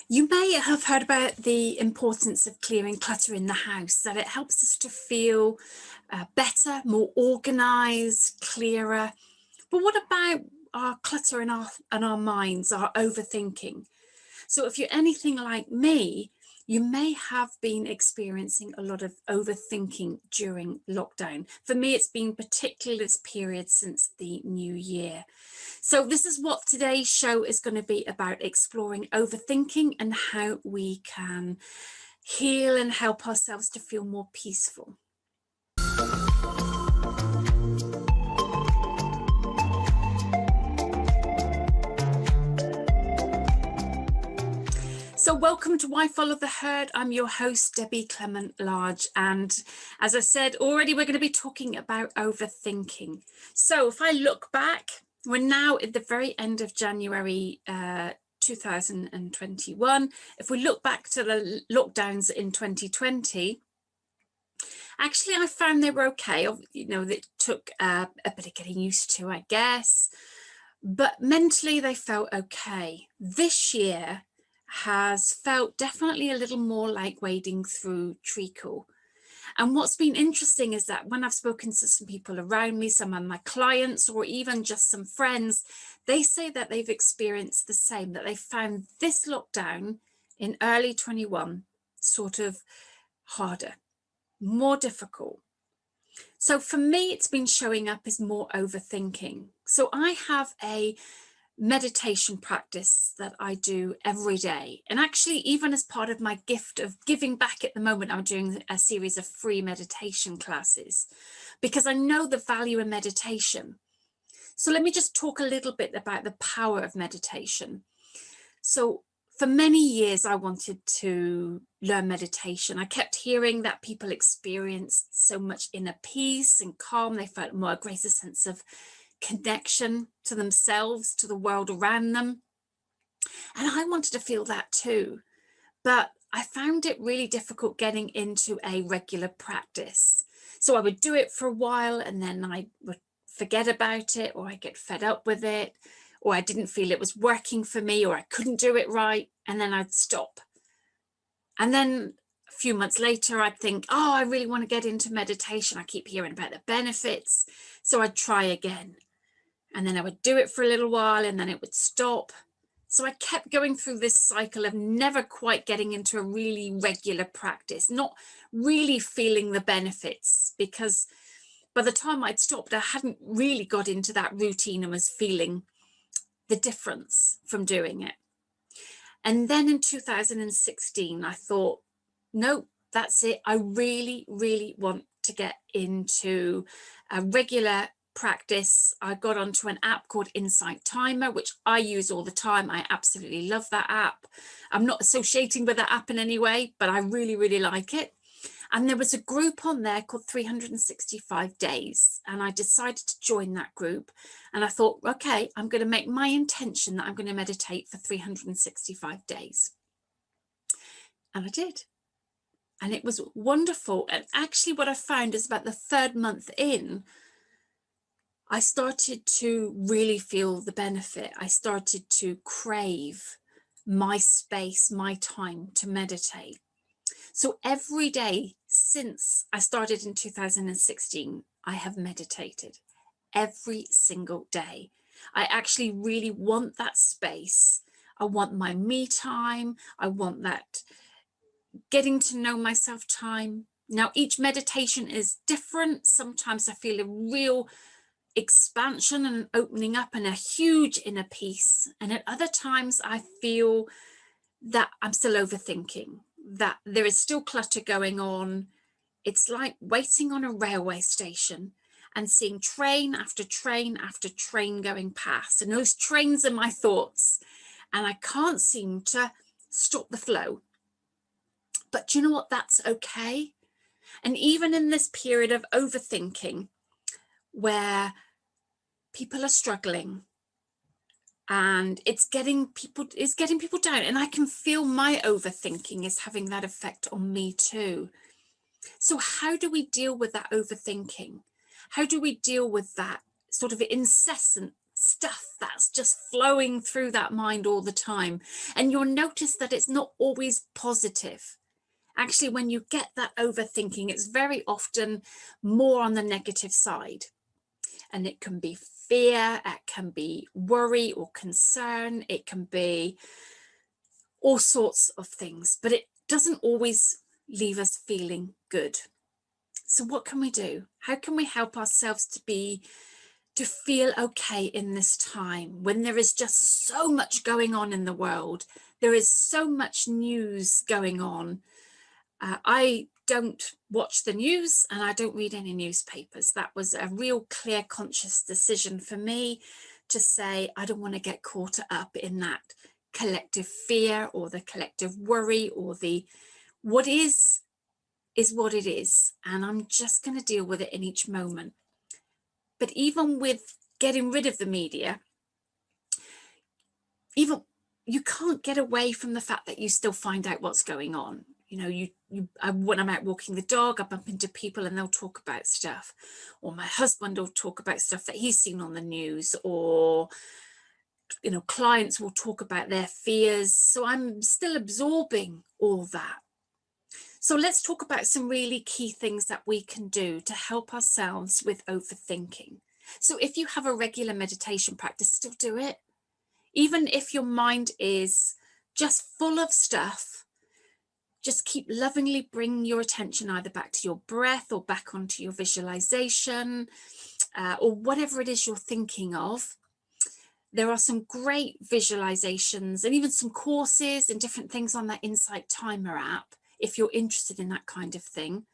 You may have heard about the importance of clearing clutter in the house, that it helps us to feel better, more organized, clearer. But what about our clutter in our minds, our overthinking? So if you're anything like me, you may have been experiencing a lot of overthinking during lockdown. For me, it's been particularly this period since the new year. So this is what today's show is going to be about: exploring overthinking and how we can heal and help ourselves to feel more peaceful. So welcome to Why Follow the Herd. I'm your host, Debbie Clement-Large. And as I said already, we're going to be talking about overthinking. So if I look back, we're now at the very end of January 2021. If we look back to the lockdowns in 2020, actually, I found they were okay. It took a bit of getting used to, I guess. But mentally, they felt okay. This year has felt definitely a little more like wading through treacle. And what's been interesting is that when I've spoken to some people around me, some of my clients, or even just some friends, they say that they've experienced the same, that they found this lockdown in early 21 sort of harder, more difficult. So for me, it's been showing up as more overthinking. So I have a meditation practice that I do every day. And actually, even as part of my gift of giving back at the moment, I'm doing a series of free meditation classes because I know the value in meditation. So let me just talk a little bit about the power of meditation. So for many years, I wanted to learn meditation. I kept hearing that people experienced so much inner peace and calm. They felt a greater sense of connection to themselves, to the world around them. And I wanted to feel that too. But I found it really difficult getting into a regular practice. So I would do it for a while and then I would forget about it, or I get fed up with it, or I didn't feel it was working for me, or I couldn't do it right, and then I'd stop. And then a few months later, I'd think, oh, I really want to get into meditation. I keep hearing about the benefits. So I'd try again. And then I would do it for a little while and then it would stop. So I kept going through this cycle of never quite getting into a really regular practice, not really feeling the benefits, because by the time I'd stopped, I hadn't really got into that routine and was feeling the difference from doing it. And then in 2016, I thought, no, that's it. I really, really want to get into a regular practice. I got onto an app called Insight Timer, which I use all the time. I absolutely love that app. I'm not associating with that app in any way, but I really, really like it. And there was a group on there called 365 Days. And I decided to join that group. And I thought, okay, I'm going to make my intention that I'm going to meditate for 365 days. And I did. And it was wonderful. And actually what I found is about the third month in, I started to really feel the benefit. I started to crave my space, my time to meditate. So every day since I started in 2016, I have meditated every single day. I actually really want that space. I want my me time. I want that getting to know myself time. Now, each meditation is different. Sometimes I feel a real expansion and opening up and a huge inner peace. And at other times I feel that I'm still overthinking, that there is still clutter going on. It's like waiting on a railway station and seeing train after train after train going past. And those trains are my thoughts. And I can't seem to stop the flow. But you know what? That's okay. And even in this period of overthinking, where people are struggling and it's getting people down, and I can feel my overthinking is having that effect on me too. So how do we deal with that overthinking? How do we deal with that sort of incessant stuff that's just flowing through that mind all the time. And you'll notice that it's not always positive. Actually, when you get that overthinking, it's very often more on the negative side. And it can be fear, it can be worry or concern, it can be all sorts of things, but it doesn't always leave us feeling good. So what can we do? How can we help ourselves to feel okay in this time when there is just so much going on in the world? There is so much news going on. I don't watch the news and I don't read any newspapers. That was a real clear, conscious decision for me to say, I don't want to get caught up in that collective fear or the collective worry or the what is what it is. And I'm just going to deal with it in each moment. But even with getting rid of the media, even you can't get away from the fact that you still find out what's going on. You know, when I'm out walking the dog, I bump into people and they'll talk about stuff, or my husband will talk about stuff that he's seen on the news, or, you know, clients will talk about their fears. So I'm still absorbing all that. So let's talk about some really key things that we can do to help ourselves with overthinking. So if you have a regular meditation practice, still do it. Even if your mind is just full of stuff, just keep lovingly bringing your attention either back to your breath or back onto your visualization, or whatever it is you're thinking of. There are some great visualizations and even some courses and different things on that Insight Timer app, if you're interested in that kind of thing,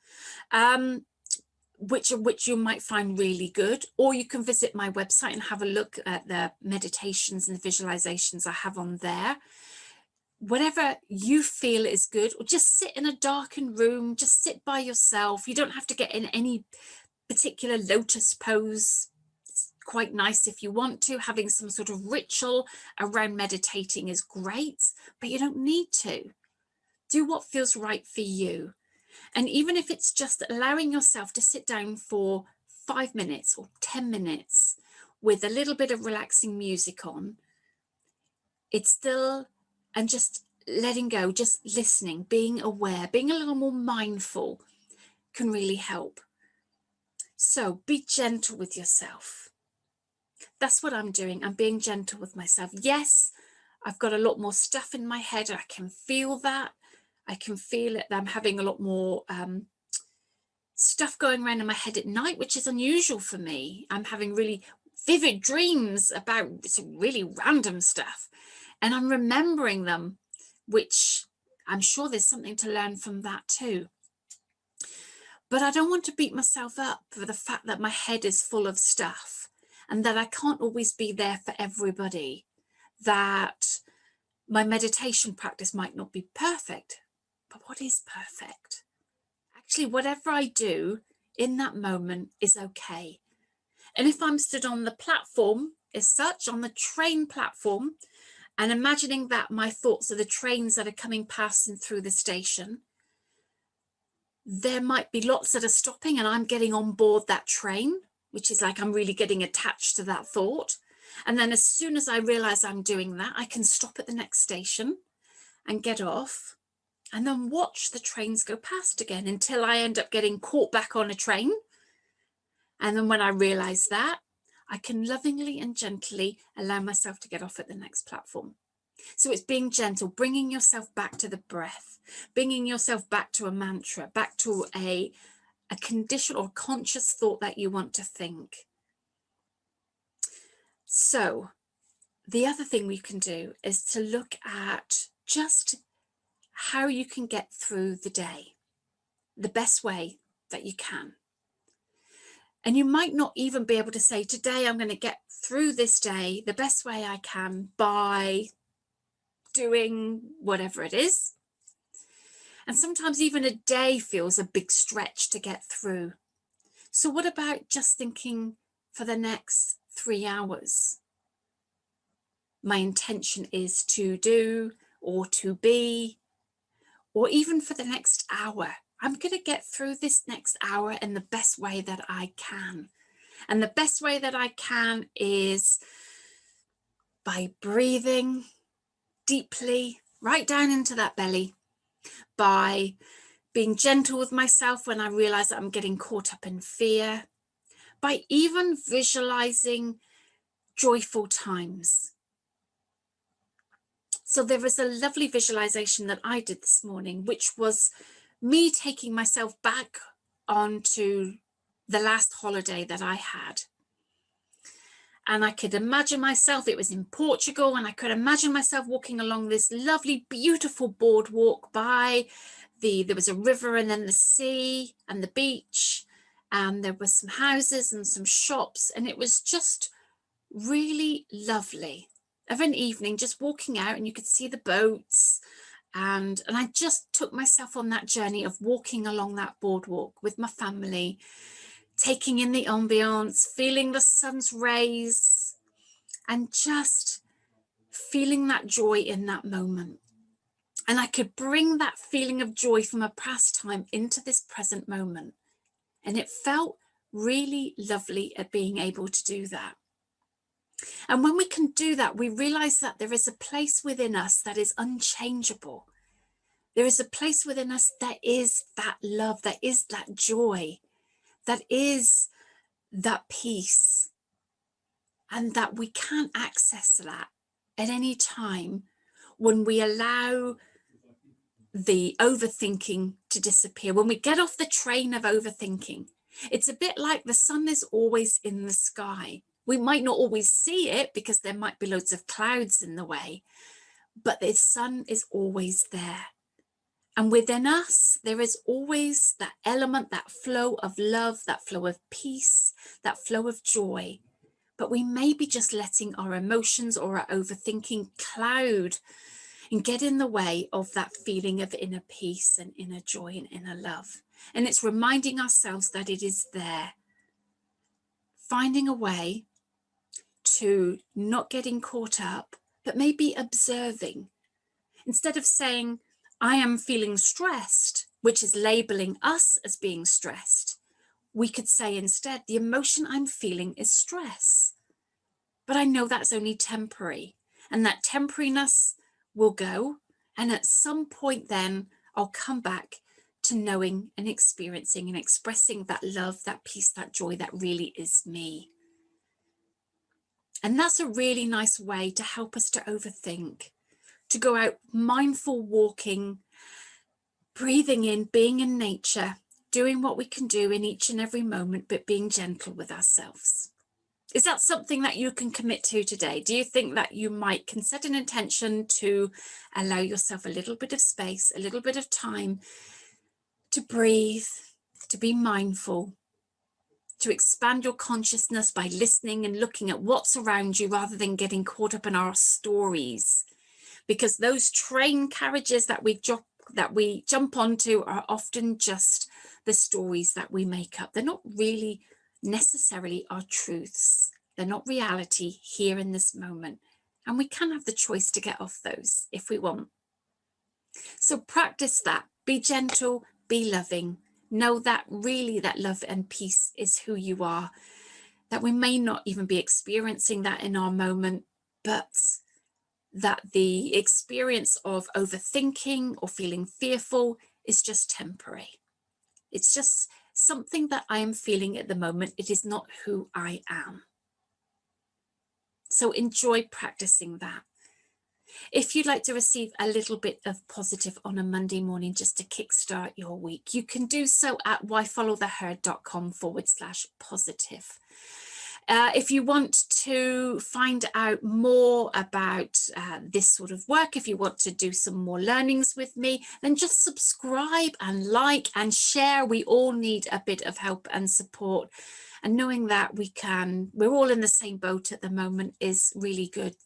which you might find really good. Or you can visit my website and have a look at the meditations and the visualizations I have on there. Whatever you feel is good, or just sit in a darkened room, just sit by yourself. You don't have to get in any particular lotus pose. It's quite nice if you want to. Having some sort of ritual around meditating is great, but you don't need to. Do what feels right for you. And even if it's just allowing yourself to sit down for 5 minutes or 10 minutes with a little bit of relaxing music on, it's still, and just letting go, just listening, being aware, being a little more mindful can really help. So be gentle with yourself. That's what I'm doing. I'm being gentle with myself. Yes, I've got a lot more stuff in my head. I can feel that. I can feel it. I'm having a lot more stuff going around in my head at night, which is unusual for me. I'm having really vivid dreams about some really random stuff, and I'm remembering them, which I'm sure there's something to learn from that too. But I don't want to beat myself up for the fact that my head is full of stuff and that I can't always be there for everybody, that my meditation practice might not be perfect. But what is perfect? Actually, whatever I do in that moment is okay. And if I'm stood on the platform as such, on the train platform, and imagining that my thoughts are the trains that are coming past and through the station, there might be lots that are stopping and I'm getting on board that train, which is like I'm really getting attached to that thought. And then as soon as I realize I'm doing that, I can stop at the next station and get off and then watch the trains go past again until I end up getting caught back on a train. And then when I realize that, I can lovingly and gently allow myself to get off at the next platform. So it's being gentle, bringing yourself back to the breath, bringing yourself back to a mantra, back to a condition or conscious thought that you want to think. So the other thing we can do is to look at just how you can get through the day, the best way that you can. And you might not even be able to say, today I'm going to get through this day the best way I can by doing whatever it is. And sometimes even a day feels a big stretch to get through. So what about just thinking for the next 3 hours? My intention is to do or to be, or even for the next hour. I'm going to get through this next hour in the best way that I can. And the best way that I can is by breathing deeply right down into that belly, by being gentle with myself when I realize that I'm getting caught up in fear, by even visualizing joyful times. So there was a lovely visualization that I did this morning, which was me taking myself back onto the last holiday that I had. And I could imagine myself, it was in Portugal, and I could imagine myself walking along this lovely, beautiful boardwalk by there was a river and then the sea and the beach, and there were some houses and some shops, and it was just really lovely of an evening, just walking out, and you could see the boats, and I just took myself on that journey of walking along that boardwalk with my family, taking in the ambience, feeling the sun's rays, and just feeling that joy in that moment. And I could bring that feeling of joy from a past time into this present moment. And it felt really lovely at being able to do that. And when we can do that, we realize that there is a place within us that is unchangeable. There is a place within us that is that love, that is that joy, that is that peace, and that we can't access that at any time when we allow the overthinking to disappear. When we get off the train of overthinking, it's a bit like the sun is always in the sky. We might not always see it because there might be loads of clouds in the way, but the sun is always there. And within us, there is always that element, that flow of love, that flow of peace, that flow of joy. But we may be just letting our emotions or our overthinking cloud and get in the way of that feeling of inner peace and inner joy and inner love. And it's reminding ourselves that it is there. Finding a way to not getting caught up, but maybe observing. Instead of saying, I am feeling stressed, which is labeling us as being stressed, we could say instead, the emotion I'm feeling is stress. But I know that's only temporary, and that temporariness will go. And at some point then I'll come back to knowing and experiencing and expressing that love, that peace, that joy that really is me. And that's a really nice way to help us to overthink, to go out mindful walking, breathing in, being in nature, doing what we can do in each and every moment, but being gentle with ourselves. Is that something that you can commit to today? Do you think that you might can set an intention to allow yourself a little bit of space, a little bit of time to breathe, to be mindful, to expand your consciousness by listening and looking at what's around you rather than getting caught up in our stories? Because those train carriages that we jump onto are often just the stories that we make up. They're not really necessarily our truths. They're not reality here in this moment. And we can have the choice to get off those if we want. So practice that. Be gentle, be loving. Know that really that love and peace is who you are. That we may not even be experiencing that in our moment, but that the experience of overthinking or feeling fearful is just temporary. It's just something that I am feeling at the moment. It is not who I am. So enjoy practicing that. If you'd like to receive a little bit of positive on a Monday morning just to kickstart your week, you can do so at whyfollowtheherd.com/positive. If you want to find out more about this sort of work, if you want to do some more learnings with me, then just subscribe and like and share. We all need a bit of help and support. And knowing that we're all in the same boat at the moment is really good.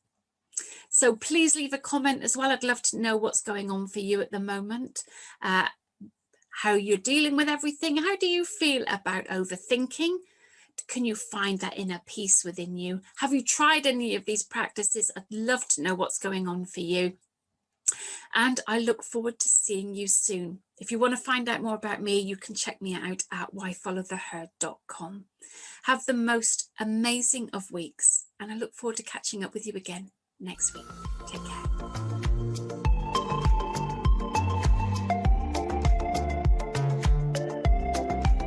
So please leave a comment as well. I'd love to know what's going on for you at the moment, how you're dealing with everything. How do you feel about overthinking? Can you find that inner peace within you? Have you tried any of these practices? I'd love to know what's going on for you. And I look forward to seeing you soon. If you want to find out more about me, you can check me out at whyfollowtheherd.com. Have the most amazing of weeks, and I look forward to catching up with you again. next week. Take care.